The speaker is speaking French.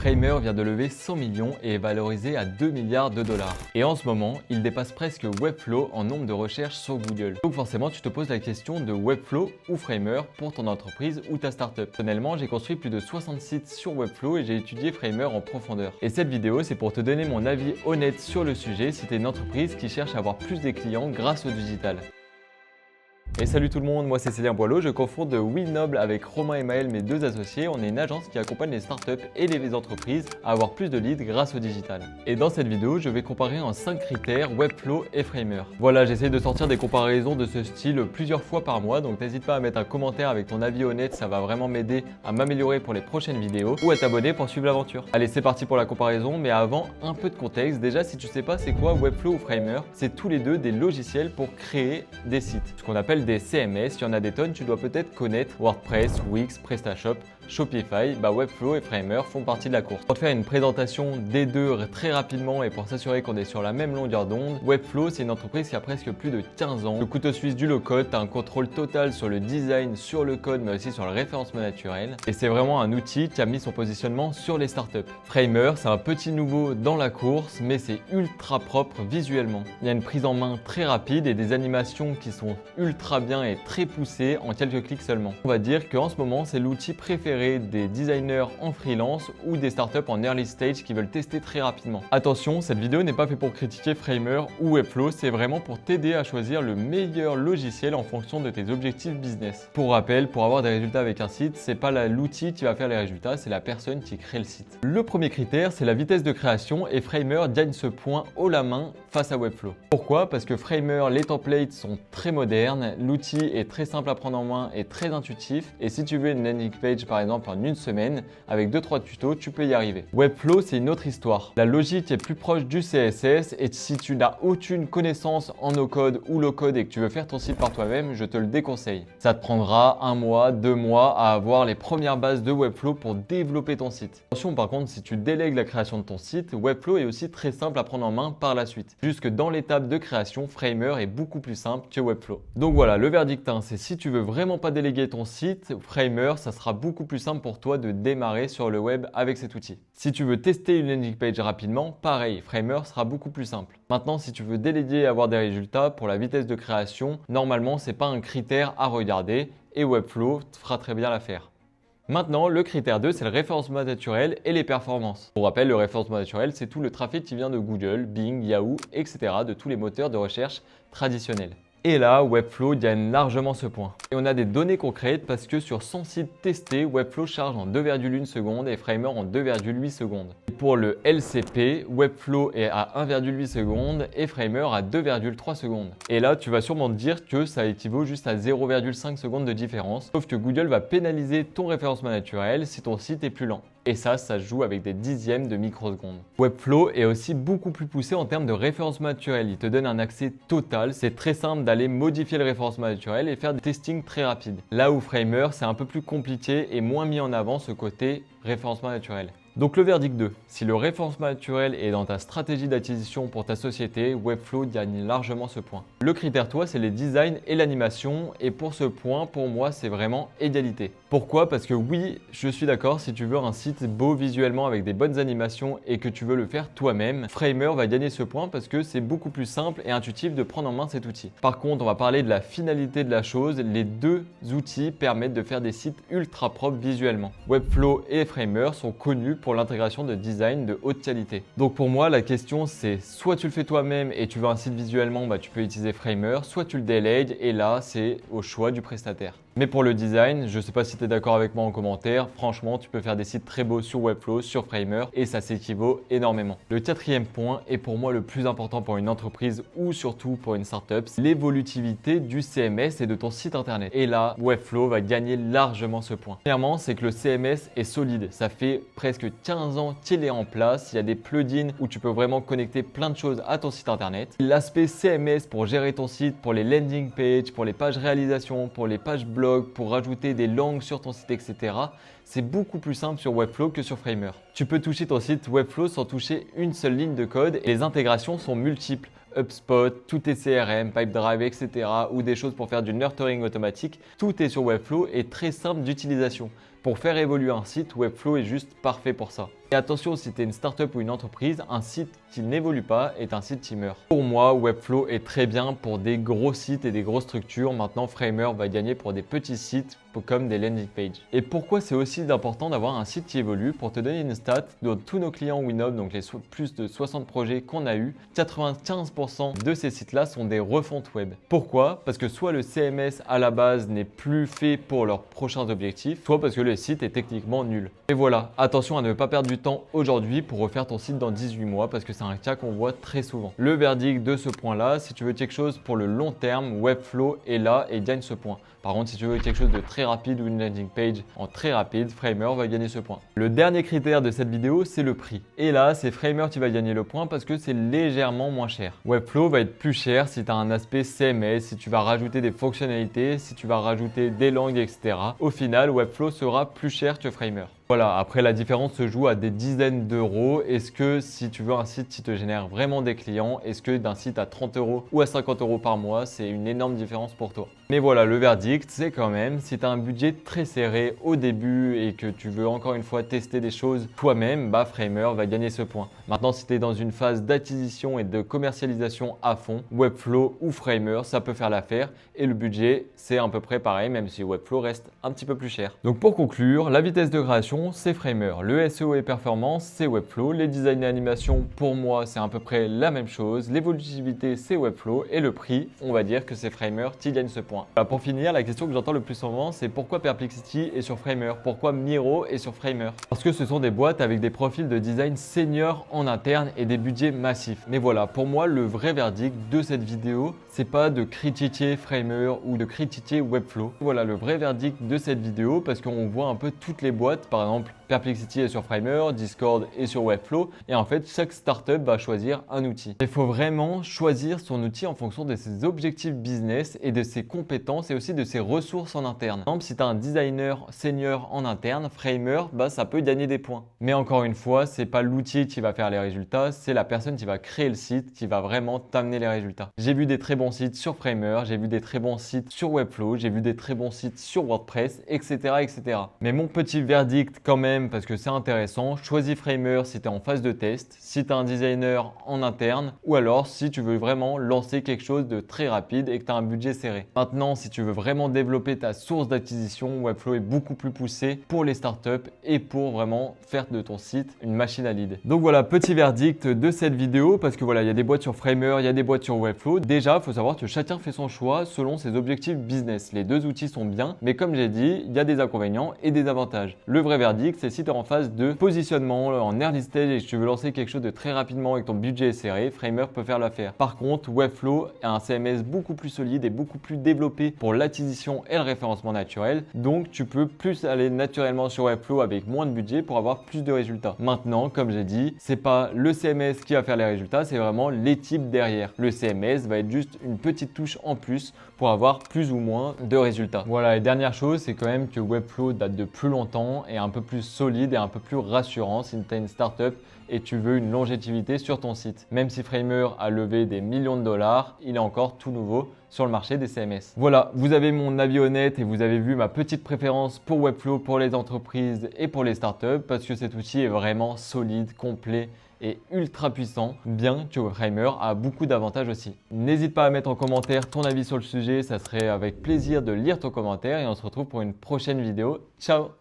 Framer vient de lever 100 millions et est valorisé à 2 milliards de dollars. Et en ce moment, il dépasse presque Webflow en nombre de recherches sur Google. Donc forcément, tu te poses la question de Webflow ou Framer pour ton entreprise ou ta startup. Personnellement, j'ai construit plus de 60 sites sur Webflow et j'ai étudié Framer en profondeur. Et cette vidéo, c'est pour te donner mon avis honnête sur le sujet si tu es une entreprise qui cherche à avoir plus de clients grâce au digital. Et salut tout le monde, moi c'est Célien Boileau, je cofonde Winnoble avec Romain et Maël, mes deux associés. On est une agence qui accompagne les startups et les entreprises à avoir plus de leads grâce au digital. Et dans cette vidéo, je vais comparer en 5 critères Webflow et Framer. Voilà, j'essaie de sortir des comparaisons de ce style plusieurs fois par mois, donc n'hésite pas à mettre un commentaire avec ton avis honnête, ça va vraiment m'aider à m'améliorer pour les prochaines vidéos ou à t'abonner pour suivre l'aventure. Allez, c'est parti pour la comparaison, mais avant, un peu de contexte. Déjà, si tu sais pas c'est quoi Webflow ou Framer, c'est tous les deux des logiciels pour créer des sites, ce qu'on appelle des CMS. Il y en a des tonnes, tu dois peut-être connaître WordPress, Wix, PrestaShop, Shopify. Webflow et Framer font partie de la course. Pour te faire une présentation des deux très rapidement et pour s'assurer qu'on est sur la même longueur d'onde, Webflow c'est une entreprise qui a presque plus de 15 ans. Le couteau suisse du low-code, tu as un contrôle total sur le design, sur le code, mais aussi sur le référencement naturel. Et c'est vraiment un outil qui a mis son positionnement sur les startups. Framer, c'est un petit nouveau dans la course, mais c'est ultra propre visuellement. Il y a une prise en main très rapide et des animations qui sont ultra bien et très poussées en quelques clics seulement. On va dire qu'en ce moment, c'est l'outil préféré des designers en freelance ou des startups en early stage qui veulent tester très rapidement. Attention, cette vidéo n'est pas faite pour critiquer Framer ou Webflow, c'est vraiment pour t'aider à choisir le meilleur logiciel en fonction de tes objectifs business. Pour rappel, pour avoir des résultats avec un site, c'est pas l'outil qui va faire les résultats, c'est la personne qui crée le site. Le premier critère, c'est la vitesse de création et Framer gagne ce point haut la main face à Webflow. Pourquoi? Parce que Framer, les templates sont très modernes, l'outil est très simple à prendre en main et très intuitif, et si tu veux une landing page par exemple en une semaine, avec 2-3 tutos, tu peux y arriver. Webflow, c'est une autre histoire. La logique est plus proche du CSS et si tu n'as aucune connaissance en no-code ou low-code et que tu veux faire ton site par toi-même, je te le déconseille. Ça te prendra 1 mois, 2 mois à avoir les premières bases de Webflow pour développer ton site. Attention par contre, si tu délègues la création de ton site, Webflow est aussi très simple à prendre en main par la suite. Jusque dans l'étape de création, Framer est beaucoup plus simple que Webflow. Donc voilà, le verdict, c'est si tu veux vraiment pas déléguer ton site, Framer, ça sera beaucoup plus simple pour toi de démarrer sur le web avec cet outil. Si tu veux tester une landing page rapidement, pareil, Framer sera beaucoup plus simple. Maintenant, si tu veux déléguer et avoir des résultats pour la vitesse de création, normalement, c'est pas un critère à regarder et Webflow fera très bien l'affaire. Maintenant, le critère 2, c'est le référencement naturel et les performances. Pour rappel, le référencement naturel, c'est tout le trafic qui vient de Google, Bing, Yahoo, etc., de tous les moteurs de recherche traditionnels. Et là, Webflow gagne largement ce point. Et on a des données concrètes parce que sur 100 sites testés, Webflow charge en 2,1 secondes et Framer en 2,8 secondes. Et pour le LCP, Webflow est à 1,8 secondes et Framer à 2,3 secondes. Et là, tu vas sûrement te dire que ça équivaut juste à 0,5 secondes de différence. Sauf que Google va pénaliser ton référencement naturel si ton site est plus lent. Et ça se joue avec des dixièmes de microsecondes. Webflow est aussi beaucoup plus poussé en termes de référencement naturel. Il te donne un accès total. C'est très simple d'aller modifier le référencement naturel et faire des testings très rapides. Là où Framer, c'est un peu plus compliqué et moins mis en avant ce côté référencement naturel. Donc le verdict 2, si le référencement naturel est dans ta stratégie d'acquisition pour ta société, Webflow gagne largement ce point. Le critère 3, c'est les designs et l'animation et pour ce point, pour moi, c'est vraiment égalité. Pourquoi? Parce que oui, je suis d'accord, si tu veux un site beau visuellement avec des bonnes animations et que tu veux le faire toi-même, Framer va gagner ce point parce que c'est beaucoup plus simple et intuitif de prendre en main cet outil. Par contre, on va parler de la finalité de la chose. Les deux outils permettent de faire des sites ultra propres visuellement. Webflow et Framer sont connus pour l'intégration de design de haute qualité. Donc pour moi, la question c'est soit tu le fais toi-même et tu veux un site visuellement, tu peux utiliser Framer, soit tu le délègues et là c'est au choix du prestataire. Mais pour le design, je ne sais pas si tu es d'accord avec moi en commentaire, franchement tu peux faire des sites très beaux sur Webflow, sur Framer et ça s'équivaut énormément. Le quatrième point est pour moi le plus important pour une entreprise ou surtout pour une startup, c'est l'évolutivité du CMS et de ton site internet. Et là, Webflow va gagner largement ce point. Premièrement, c'est que le CMS est solide, ça fait presque 15 ans qu'il est en place, il y a des plugins où tu peux vraiment connecter plein de choses à ton site internet. L'aspect CMS pour gérer ton site, pour les landing pages, pour les pages réalisation, pour les pages blog, pour rajouter des langues sur ton site, etc. C'est beaucoup plus simple sur Webflow que sur Framer. Tu peux toucher ton site Webflow sans toucher une seule ligne de code et les intégrations sont multiples. HubSpot, tout est CRM, Pipedrive, etc. ou des choses pour faire du nurturing automatique. Tout est sur Webflow et très simple d'utilisation. Pour faire évoluer un site, Webflow est juste parfait pour ça. Et attention, si tu es une startup ou une entreprise, un site qui n'évolue pas est un site qui meurt. Pour moi, Webflow est très bien pour des gros sites et des grosses structures. Maintenant, Framer va gagner pour des petits sites comme des landing pages. Et pourquoi c'est aussi important d'avoir un site qui évolue? Pour te donner une stat, dans tous nos clients Winov, donc les plus de 60 projets qu'on a eu, 95% de ces sites-là sont des refontes web. Pourquoi? Parce que soit le CMS à la base n'est plus fait pour leurs prochains objectifs, soit parce que le site est techniquement nul. Et voilà, attention à ne pas perdre du temps aujourd'hui pour refaire ton site dans 18 mois parce que c'est un cas qu'on voit très souvent. Le verdict de ce point-là, si tu veux quelque chose pour le long terme, Webflow est là et gagne ce point. Par contre, si tu veux quelque chose de très rapide ou une landing page en très rapide, Framer va gagner ce point. Le dernier critère de cette vidéo, c'est le prix. Et là, c'est Framer qui va gagner le point parce que c'est légèrement moins cher. Webflow va être plus cher si tu as un aspect CMS, si tu vas rajouter des fonctionnalités, si tu vas rajouter des langues, etc. Au final, Webflow sera plus cher que Framer. Voilà, après la différence se joue à des dizaines d'euros. Est-ce que si tu veux un site qui te génère vraiment des clients, est-ce que d'un site à 30 euros ou à 50 euros par mois, c'est une énorme différence pour toi? Mais voilà, le verdict, c'est quand même, si tu as un budget très serré au début et que tu veux encore une fois tester des choses toi-même, bah Framer va gagner ce point. Maintenant, si tu es dans une phase d'acquisition et de commercialisation à fond, Webflow ou Framer, ça peut faire l'affaire et le budget, c'est à peu près pareil, même si Webflow reste un petit peu plus cher. Donc pour conclure, la vitesse de création, c'est Framer. Le SEO et performance, c'est Webflow. Les designs et animations, pour moi, c'est à peu près la même chose. L'évolutivité, c'est Webflow. Et le prix, on va dire que c'est Framer qui gagne ce point. Voilà, pour finir, la question que j'entends le plus souvent, c'est pourquoi Perplexity est sur Framer? Pourquoi Miro est sur Framer? Parce que ce sont des boîtes avec des profils de design senior en interne et des budgets massifs. Mais voilà, pour moi, le vrai verdict de cette vidéo, c'est pas de critiquer Framer ou de critiquer Webflow. Voilà le vrai verdict de cette vidéo parce qu'on voit un peu toutes les boîtes. Par exemple, Perplexity est sur Framer, Discord est sur Webflow et en fait chaque startup va choisir un outil. Il faut vraiment choisir son outil en fonction de ses objectifs business et de ses compétences et aussi de ses ressources en interne. Par exemple, si tu as un designer senior en interne, Framer, ça peut gagner des points. Mais encore une fois, c'est pas l'outil qui va faire les résultats, c'est la personne qui va créer le site qui va vraiment t'amener les résultats. J'ai vu des très bons sites sur Framer, j'ai vu des très bons sites sur Webflow, j'ai vu des très bons sites sur WordPress, etc. etc. Mais mon petit verdict quand même, parce que c'est intéressant, choisis Framer si tu es en phase de test, si tu as un designer en interne ou alors si tu veux vraiment lancer quelque chose de très rapide et que tu as un budget serré. Maintenant, si tu veux vraiment développer ta source d'acquisition, Webflow est beaucoup plus poussé pour les startups et pour vraiment faire de ton site une machine à lead. Donc voilà, petit verdict de cette vidéo parce que voilà, il y a des boîtes sur Framer, il y a des boîtes sur Webflow. Déjà, il faut savoir que chacun fait son choix selon ses objectifs business. Les deux outils sont bien, mais comme j'ai dit, il y a des inconvénients et des avantages. Le vrai verdict, c'est si tu es en phase de positionnement, en early stage et que tu veux lancer quelque chose de très rapidement et que ton budget est serré, Framer peut faire l'affaire. Par contre, Webflow a un CMS beaucoup plus solide et beaucoup plus développé pour l'acquisition et le référencement naturel. Donc, tu peux plus aller naturellement sur Webflow avec moins de budget pour avoir plus de résultats. Maintenant, comme j'ai dit, c'est pas le CMS qui va faire les résultats, c'est vraiment l'équipe derrière. Le CMS va être juste une petite touche en plus pour avoir plus ou moins de résultats. Voilà, et dernière chose, c'est quand même que Webflow date de plus longtemps et un peu plus solide et un peu plus rassurant si tu as une startup et tu veux une longévité sur ton site. Même si Framer a levé des millions de dollars, il est encore tout nouveau sur le marché des CMS. Voilà, vous avez mon avis honnête et vous avez vu ma petite préférence pour Webflow, pour les entreprises et pour les startups parce que cet outil est vraiment solide, complet et ultra puissant, bien que Framer a beaucoup d'avantages aussi. N'hésite pas à mettre en commentaire ton avis sur le sujet, ça serait avec plaisir de lire ton commentaire et on se retrouve pour une prochaine vidéo. Ciao!